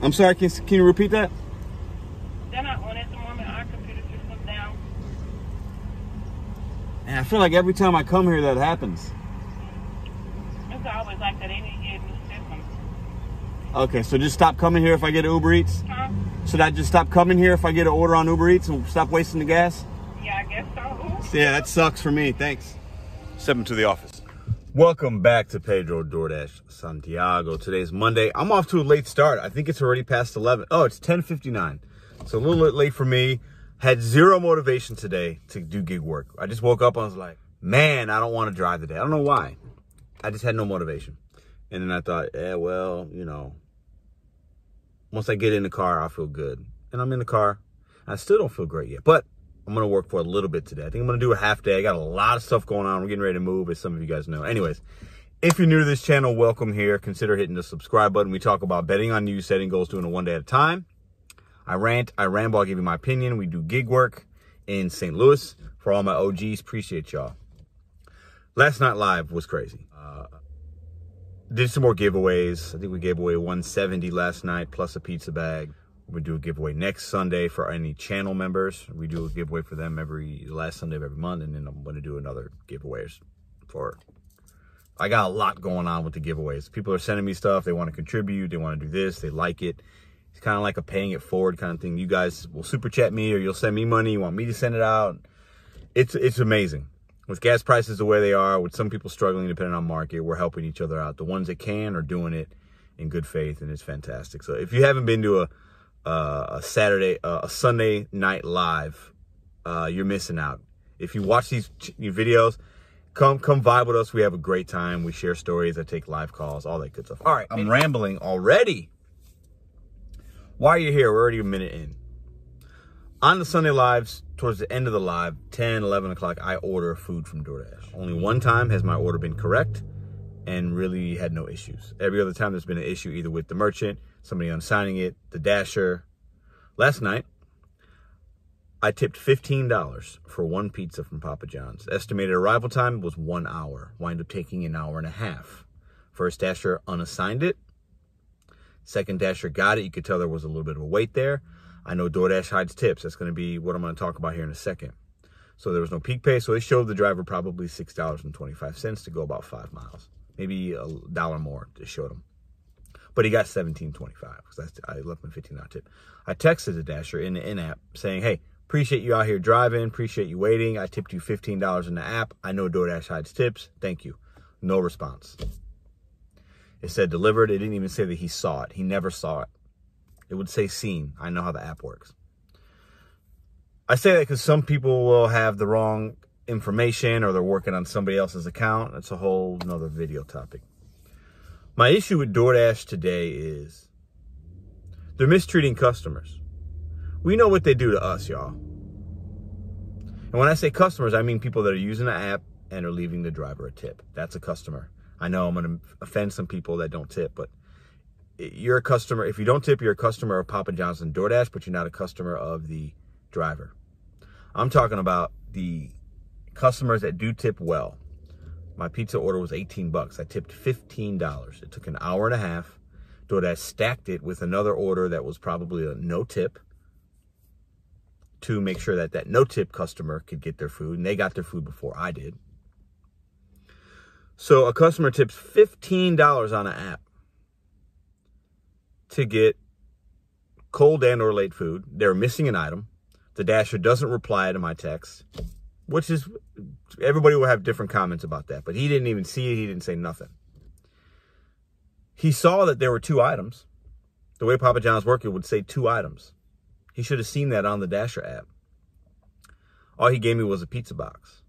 I'm sorry, can you repeat that? They're not on at the moment. Our computer system's down. And I feel like every time I come here that happens. It's always like that. They need to get a new system. Okay, so just stop coming here if I get an Uber Eats? Huh? Should I just stop coming here if I get an order on Uber Eats and stop wasting the gas? Yeah, I guess so. Yeah, that sucks for me. Thanks. Step into the office. Welcome back to Pedro Doordash Santiago. Today's Monday. I'm off to a late start. I think it's already past 11. Oh, it's 10:59. So a little bit late for me. Had zero motivation today to do gig work. I just woke up and I was like, man, I don't want to drive today. I don't know why. I just had no motivation. And then I thought, yeah, well, you know, once I get in the car, I'll feel good. And I'm in the car. I still don't feel great yet, but I'm going to work for a little bit today. I think I'm going to do a half day. I got a lot of stuff going on. We're getting ready to move, as some of you guys know. Anyways, if you're new to this channel, welcome here. Consider hitting the subscribe button. We talk about betting on you, setting goals, doing it one day at a time. I rant, I ramble, I give you my opinion. We do gig work in St. Louis. For all my OGs, appreciate y'all. Last night live was crazy. Did some more giveaways. I think we gave away $170 last night, plus a pizza bag. We do a giveaway next Sunday for any channel members. We do a giveaway for them every last Sunday of every month, and then I'm going to do another giveaways for. I got a lot going on with the giveaways. People are sending me stuff. They want to contribute. They want to do this. They like it. It's kind of like a paying it forward kind of thing. You guys will super chat me, or you'll send me money. You want me to send it out. It's amazing. With gas prices the way they are, with some people struggling depending on market, we're helping each other out. The ones that can are doing it in good faith, and it's fantastic. So if you haven't been to a Sunday night live, you're missing out. If you watch these videos, come vibe with us. We have a great time. We share stories. I take live calls, all that good stuff. All right, I'm rambling already. Why are you here? We're already a minute in. On the Sunday lives, towards the end of the live, 10, 11 o'clock, I order food from DoorDash. Only one time has my order been correct and really had no issues. Every other time there's been an issue either with the merchant, somebody unsigning it, the dasher. Last night, I tipped $15 for one pizza from Papa John's. Estimated arrival time was 1 hour. Wind up taking an hour and a half. First dasher unassigned it. Second dasher got it. You could tell there was a little bit of a wait there. I know DoorDash hides tips. That's going to be what I'm going to talk about here in a second. So there was no peak pay. So it showed the driver probably $6.25 to go about 5 miles. Maybe $1 more to show him. But he got $17.25 because I left him a $15 tip. I texted the dasher in the in-app saying, hey, appreciate you out here driving. Appreciate you waiting. I tipped you $15 in the app. I know DoorDash hides tips. Thank you. No response. It said delivered. It didn't even say that he saw it. He never saw it. It would say seen. I know how the app works. I say that because some people will have the wrong information or they're working on somebody else's account. That's a whole nother video topic. My issue with DoorDash today is they're mistreating customers. We know what they do to us, y'all. And when I say customers, I mean people that are using the app and are leaving the driver a tip. That's a customer. I know I'm going to offend some people that don't tip, but you're a customer. If you don't tip, you're a customer of Papa John's and DoorDash, but you're not a customer of the driver. I'm talking about the customers that do tip well. My pizza order was $18. I tipped $15. It took an hour and a half. DoorDash stacked it with another order that was probably a no tip to make sure that that no tip customer could get their food, and they got their food before I did. So a customer tips $15 on an app to get cold and or late food. They're missing an item. The dasher doesn't reply to my text, which is, everybody will have different comments about that, but he didn't even see it. He didn't say nothing. He saw that there were 2 items. The way Papa John's worked, it would say 2 items. He should have seen that on the dasher app. All he gave me was a pizza box.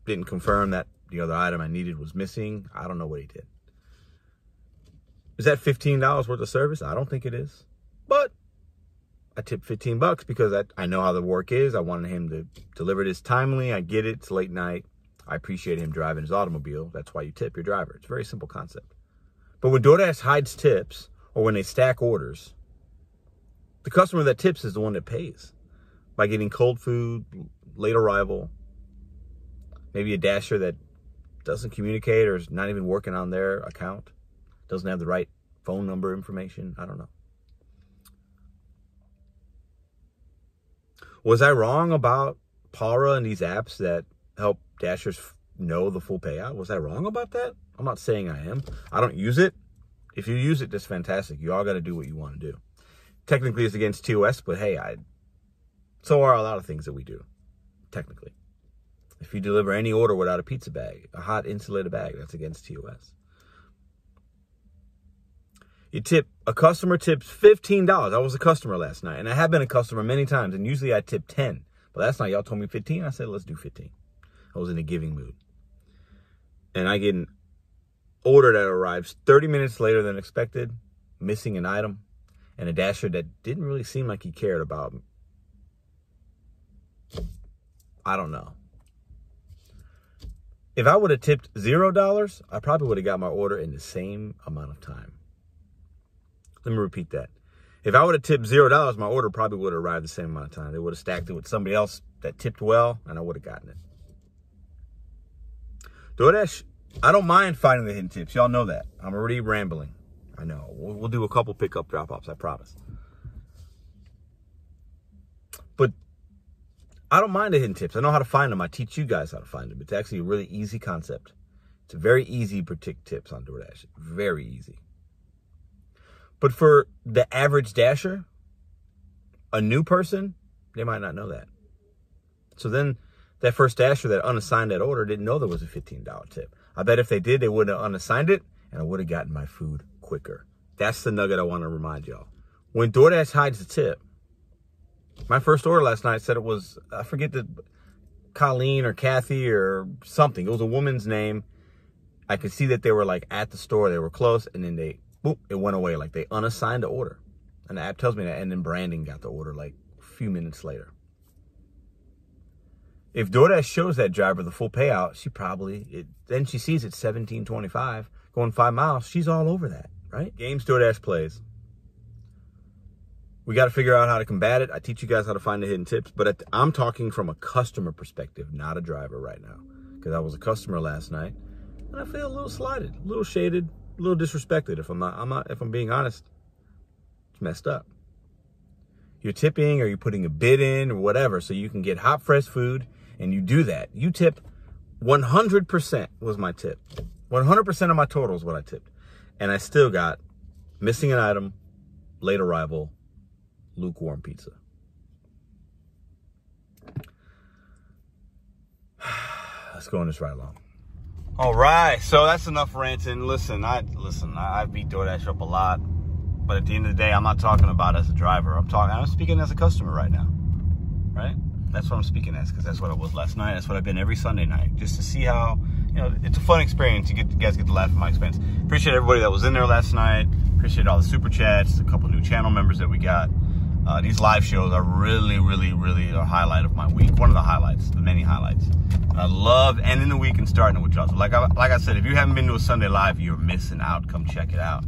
Didn't confirm that the other item I needed was missing. I don't know what he did. Is that $15 worth of service? I don't think it is. But I tipped $15 because I know how the work is. I wanted him to deliver this timely. I get it. It's late night. I appreciate him driving his automobile. That's why you tip your driver. It's a very simple concept. But when DoorDash hides tips or when they stack orders, the customer that tips is the one that pays by getting cold food, late arrival, maybe a dasher that doesn't communicate or is not even working on their account, doesn't have the right phone number information. I don't know. Was I wrong about Para and these apps that help Dashers know the full payout? Was I wrong about that? I'm not saying I am. I don't use it. If you use it, that's fantastic. You all got to do what you want to do. Technically, it's against TOS, but hey, so are a lot of things that we do, technically. If you deliver any order without a pizza bag, a hot insulated bag, that's against TOS. A customer tips $15. I was a customer last night, and I have been a customer many times, and usually I tip 10. But last night, y'all told me 15. I said, let's do 15. I was in a giving mood. And I get an order that arrives 30 minutes later than expected, missing an item, and a Dasher that didn't really seem like he cared about me. I don't know. If I would have tipped $0, I probably would have got my order in the same amount of time. Let me repeat that. If I would have tipped $0, my order probably would have arrived the same amount of time. They would have stacked it with somebody else that tipped well, and I would have gotten it. DoorDash, I don't mind finding the hidden tips. Y'all know that. I'm already rambling. I know. We'll do a couple pickup drop-offs, I promise. But I don't mind the hidden tips. I know how to find them. I teach you guys how to find them. It's actually a really easy concept. It's very easy to predict tips on DoorDash. Very easy. But for the average Dasher, a new person, they might not know that. So then that first Dasher that unassigned that order didn't know there was a $15 tip. I bet if they did, they wouldn't have unassigned it, and I would have gotten my food quicker. That's the nugget I want to remind y'all. When DoorDash hides the tip, my first order last night said it was, I forget the Colleen or Kathy or something. It was a woman's name. I could see that they were like at the store. They were close, and then boop, it went away. Like they unassigned the order. And the app tells me that, and then Brandon got the order like a few minutes later. If DoorDash shows that driver the full payout, then she sees it's $17.25, going 5 miles. She's all over that, right? Games DoorDash plays. We got to figure out how to combat it. I teach you guys how to find the hidden tips, but I'm talking from a customer perspective, not a driver right now, because I was a customer last night, and I feel a little slighted, a little shaded, a little disrespected. If I'm being honest, it's messed up. You're tipping, or you're putting a bid in, or whatever, so you can get hot, fresh food. And you do that. You tip 100% was my tip. 100% of my total is what I tipped. And I still got missing an item, late arrival, lukewarm pizza. Let's go on this right along. All right, so that's enough ranting. Listen, I beat DoorDash up a lot. But at the end of the day, I'm not talking about as a driver. I'm speaking as a customer right now, right? That's what I'm speaking as, because that's what I was last night. That's what I've been every Sunday night, just to see how, it's a fun experience. You guys get to laugh at my expense. Appreciate everybody that was in there last night. Appreciate all the super chats, a couple new channel members that we got. These live shows are really, really, really a highlight of my week. One of the highlights, the many highlights. I love ending the week and starting it with y'all. So like I said, if you haven't been to a Sunday live, you're missing out. Come check it out.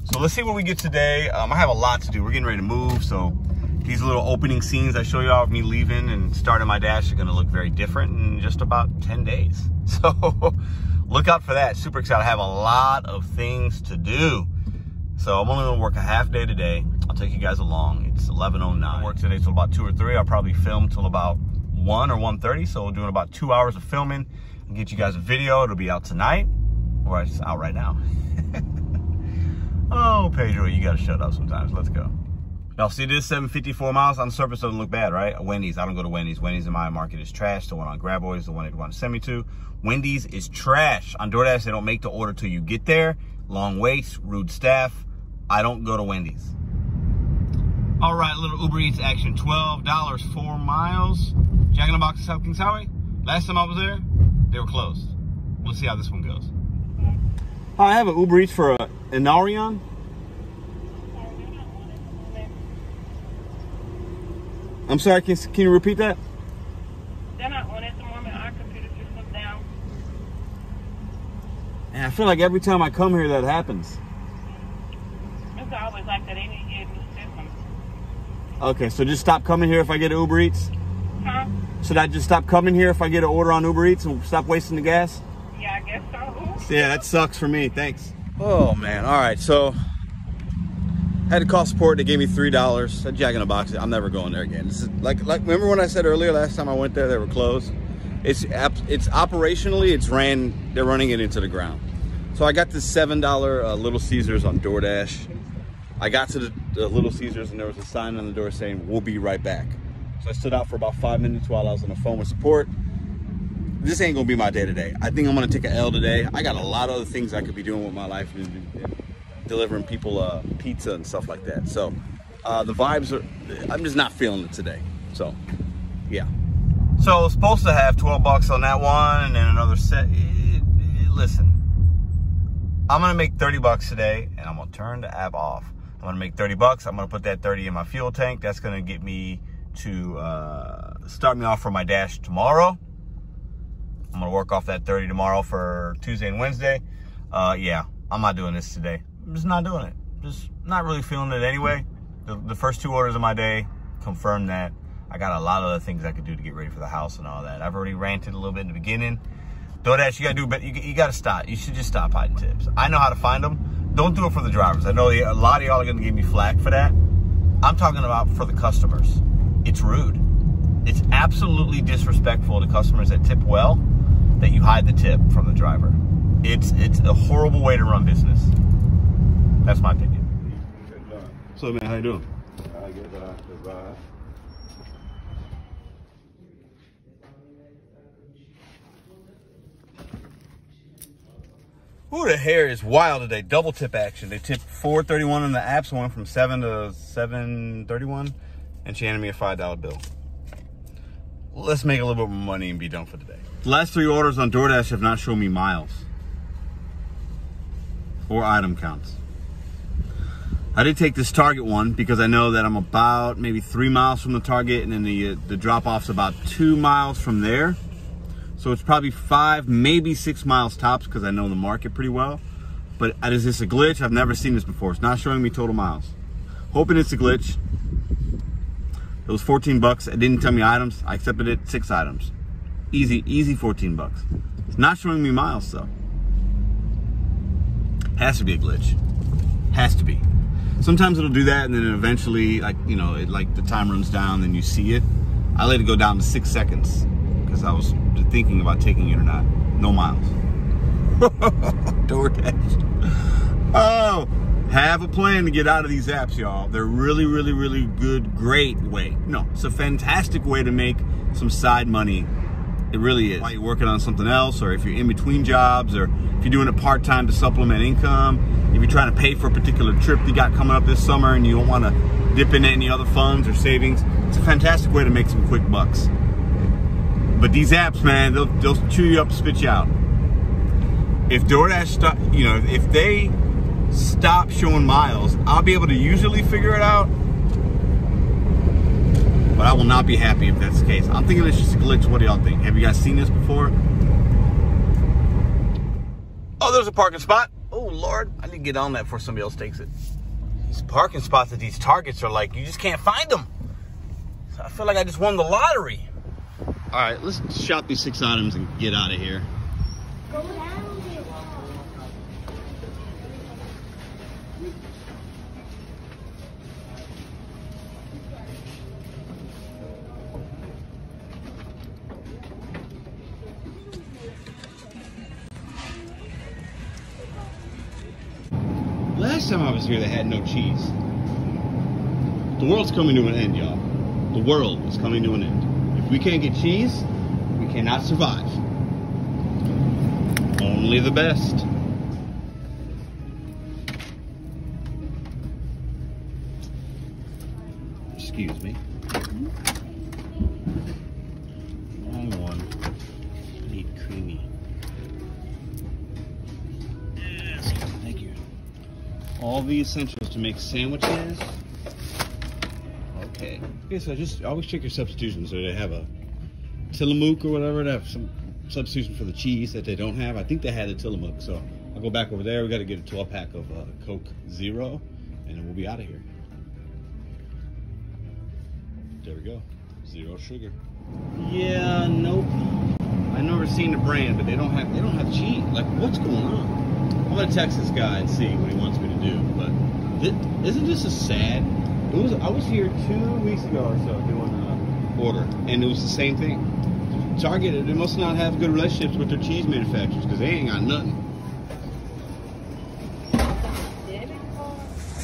So let's see what we get today. I have a lot to do. We're getting ready to move, so these little opening scenes I show y'all of me leaving and starting my Dash are gonna look very different in just about 10 days. So look out for that. Super excited. I have a lot of things to do. So I'm only gonna work a half day today. I'll take you guys along. It's 11:09. I work today till about 2 or 3. I'll probably film till about 1 or 1:30. So we're doing about 2 hours of filming and get you guys a video. It'll be out tonight, or it's out right now. Oh, Pedro, you gotta shut up sometimes. Let's go. Now, see this 754 miles on the surface doesn't look bad, right? Wendy's, I don't go to Wendy's. Wendy's in my market is trash. The one on Graboid is the one they want to send me to. Wendy's is trash. On DoorDash, they don't make the order till you get there. Long waits, rude staff. I don't go to Wendy's. All right, little Uber Eats action. $12, 4 miles. Jack in the Box, South Kings Highway. Last time I was there, they were closed. We'll see how this one goes. I have an Uber Eats for an Inarion. I'm sorry, can you repeat that? They're not on at the moment. Our computer system's down. And I feel like every time I come here, that happens. It's always like that. They need to get new systems. Okay, so just stop coming here if I get an Uber Eats? Huh? Should I just stop coming here if I get an order on Uber Eats and stop wasting the gas? Yeah, I guess so. Yeah, that sucks for me. Thanks. Oh, man. All right, so Had to call support. They gave me $3. Said Jack in the Box. I'm never going there again. This is like remember when I said earlier last time I went there they were closed? It's operationally they're running it into the ground. So I got this $7 Little Caesars on Doordash. I got to the Little Caesars and there was a sign on the door saying we'll be right back. So I stood out for about 5 minutes while I was on the phone with support. This ain't gonna be my day today. I think I'm gonna take an L today. I got a lot of other things I could be doing with my life and delivering people pizza and stuff like that. So the vibes are, I'm just not feeling it today. So yeah. So I was supposed to have 12 bucks on that one and then another set. Listen, I'm gonna make 30 bucks today and I'm gonna turn the app off. I'm gonna make 30 bucks. I'm gonna put that 30 in my fuel tank. That's gonna get me to start me off for my dash tomorrow. I'm gonna work off that 30 tomorrow for Tuesday and Wednesday. Yeah, I'm not doing this today. I'm just not doing it. Just not really feeling it anyway. The first 2 orders of my day confirmed that. I got a lot of other things I could do to get ready for the house and all that. I've already ranted a little bit in the beginning. Doordash, you gotta do better. You gotta stop. You should just stop hiding tips. I know how to find them. Don't do it for the drivers. I know a lot of y'all are gonna give me flack for that. I'm talking about for the customers. It's rude. It's absolutely disrespectful to customers that tip well that you hide the tip from the driver. It's a horrible way to run business. That's my opinion. So man, how you doing? I get the vibe. Ooh, the hair is wild today. Double tip action. They tipped $4.31 in the apps, went from $7 to $7.31, and she handed me a $5 bill. Let's make a little bit more money and be done for today. The last 3 orders on Doordash have not shown me miles or item counts. I did take this Target one because I know that I'm about maybe 3 miles from the Target, and then the drop-off's about 2 miles from there. So it's probably 5, maybe 6 miles tops because I know the market pretty well. But is this a glitch? I've never seen this before. It's not showing me total miles. Hoping it's a glitch. It was 14 bucks. It didn't tell me items. I accepted it, 6 items. Easy 14 bucks. It's not showing me miles though. Has to be a glitch. Has to be. Sometimes it'll do that and then eventually, like, you know, like the time runs down and you see it. I let it go down to 6 seconds because I was thinking about taking it or not. No miles. Doordash. Oh, have a plan to get out of these apps, y'all. They're really good, great way. No, it's a fantastic way to make some side money. It really is. While you're working on something else, or if you're in between jobs, or if you're doing it part-time to supplement income, if you're trying to pay for a particular trip you got coming up this summer and you don't want to dip into any other funds or savings, it's a fantastic way to make some quick bucks. But these apps, man, they'll chew you up, spit you out. If Doordash if they stop showing miles, I'll be able to usually figure it out. But I will not be happy if that's the case. I'm thinking it's just a glitch. What do y'all think? Have you guys seen this before? Oh, there's a parking spot. Oh, Lord. I need to get on that before somebody else takes it. These parking spots at these Targets are like, you just can't find them. So I feel like I just won the lottery. All right, let's shop these 6 items and get out of here. Go down. Last time I was here, they had no cheese. The world's coming to an end, y'all. The world is coming to an end. If we can't get cheese, we cannot survive. Only the best. Excuse me. Wrong one. I need creamy. Yes, thank you. All the essentials to make sandwiches. Okay. Okay, so just always check your substitutions. So they have a Tillamook or whatever. They have some substitution for the cheese that they don't have. I think they had a Tillamook, so I'll go back over there. We got to get a 12-pack of Coke Zero, and then we'll be out of here. There we go. 0 sugar. Yeah, nope. I've never seen the brand, but they don't have cheese. Like, what's going on? I'm gonna text this guy and see what he wants me to do, but Isn't this a sad? I was here 2 weeks ago or so doing an order, and it was the same thing. Target, they must not have good relationships with their cheese manufacturers because they ain't got nothing.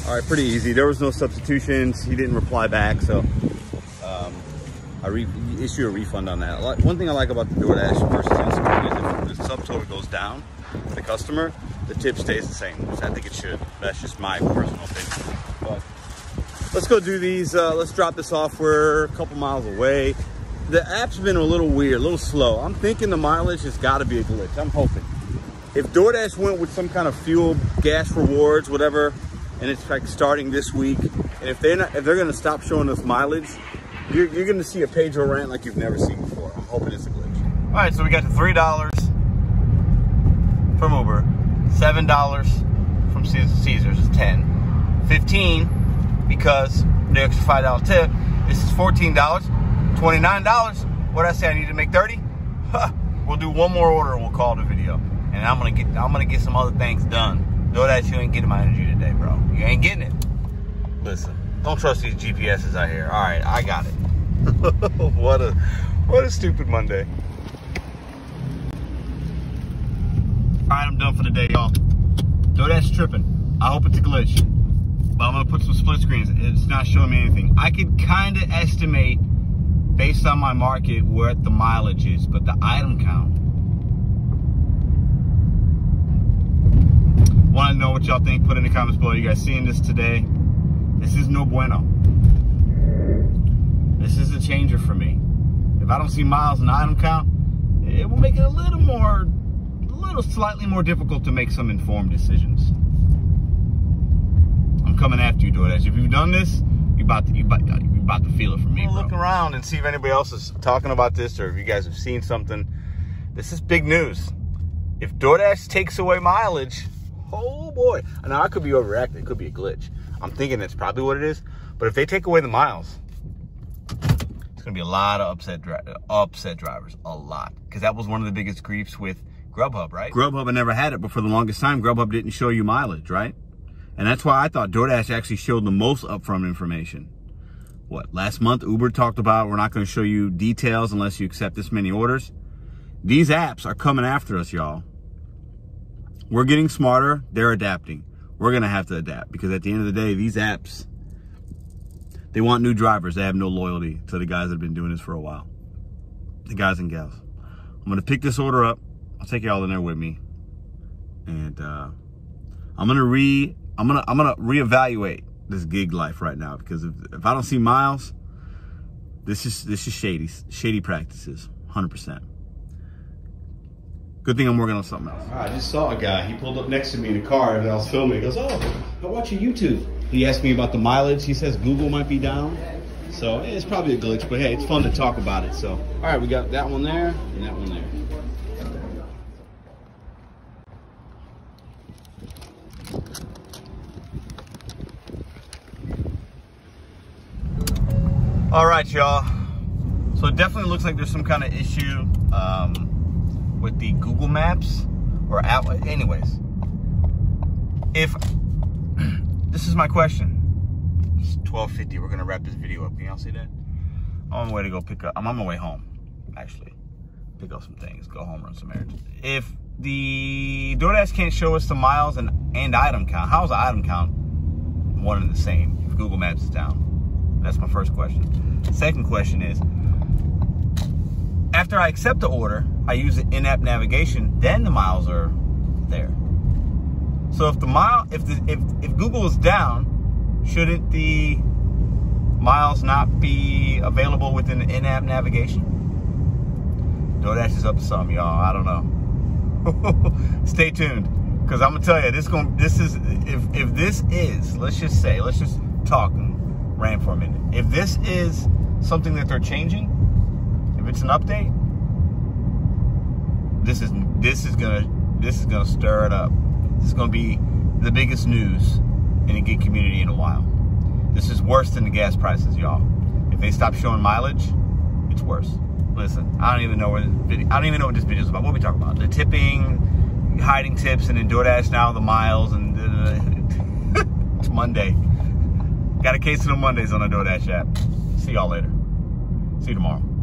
All right, pretty easy. There was no substitutions. He didn't reply back, so I issue a refund on that. One thing I like about the DoorDash versus Instacart is if the subtotal goes down to the customer, the tip stays the same, which I think it should. That's just my personal opinion. But let's go do these. Let's drop this off. We're a couple miles away. The app's been a little weird, a little slow. I'm thinking the mileage has got to be a glitch. I'm hoping. If DoorDash went with some kind of fuel, gas rewards, whatever, and it's like starting this week, and if they're going to stop showing us mileage, you're going to see a Pedro rant like you've never seen before. I'm hoping it's a glitch. All right, so we got the $3 from Uber, $7 from Caesars is 10, 15 because the extra $5 tip. This is $14, $29. What did I say? I need to make 30. We'll do one more order and we'll call it a video. And I'm gonna get some other things done. DoorDash, you ain't getting my energy today, bro. You ain't getting it. Listen, don't trust these GPSs out here. All right, I got it. What a stupid Monday. All right, I'm done for the day, y'all. DoorDash tripping. I hope it's a glitch. But I'm gonna put some split screens. It's not showing me anything. I could kind of estimate based on my market what the mileage is, but the item count. Want to know what y'all think? Put in the comments below. You guys seeing this today? This is no bueno. This is a changer for me. If I don't see miles and item count, it will make it a little slightly more difficult to make some informed decisions. I'm coming after you, DoorDash. If you've done this, you're about to feel it from me, bro. Look around and see if anybody else is talking about this or if you guys have seen something. This is big news. If DoorDash takes away mileage, oh boy. Now, I could be overreacting. It could be a glitch. I'm thinking that's probably what it is. But if they take away the miles, it's going to be a lot of upset drivers. A lot. Because that was one of the biggest griefs with Grubhub, right? Grubhub, I never had it, but for the longest time, Grubhub didn't show you mileage, right? And that's why I thought DoorDash actually showed the most upfront information. What, last month, Uber talked about we're not going to show you details unless you accept this many orders. These apps are coming after us, y'all. We're getting smarter. They're adapting. We're going to have to adapt because at the end of the day, these apps, they want new drivers. They have no loyalty to the guys that have been doing this for a while. The guys and gals. I'm going to pick this order up. I'll take y'all in there with me. And I'm going to reevaluate this gig life right now because if I don't see miles, this is shady practices, 100%. Good thing I'm working on something else. I just saw a guy. He pulled up next to me in a car and I was filming. He goes, "Oh, I watch your YouTube." He asked me about the mileage. He says Google might be down. So it's probably a glitch, but hey, it's fun to talk about it. So, all right, we got that one there and that one there. All right, y'all. So it definitely looks like there's some kind of issue with the Google Maps or anyways. If this is my question, it's 12:50. We're gonna wrap this video up. Can y'all see that? I'm on my way to go pick up. I'm on my way home, actually. Pick up some things. Go home, run some errands. If the DoorDash can't show us the miles and item count, how is the item count one and the same if Google Maps is down? That's my first question. Second question is, after I accept the order, I use the in-app navigation, then the miles are there. So if Google is down, shouldn't the miles not be available within the in-app navigation? DoorDash is up to something, y'all. I don't know. Stay tuned, because I'm gonna tell you, if this is, let's just talk and rant for a minute. If this is something that they're changing, if it's an update, this is gonna stir it up. This is gonna be the biggest news in the gig community in a while. This is worse than the gas prices, y'all. If they stop showing mileage, it's worse. Listen, I don't even know what this video is about. What are we talking about? The tipping, hiding tips, and then DoorDash now the miles and It's Monday. Got a case of the Mondays on the DoorDash app. See y'all later. See you tomorrow.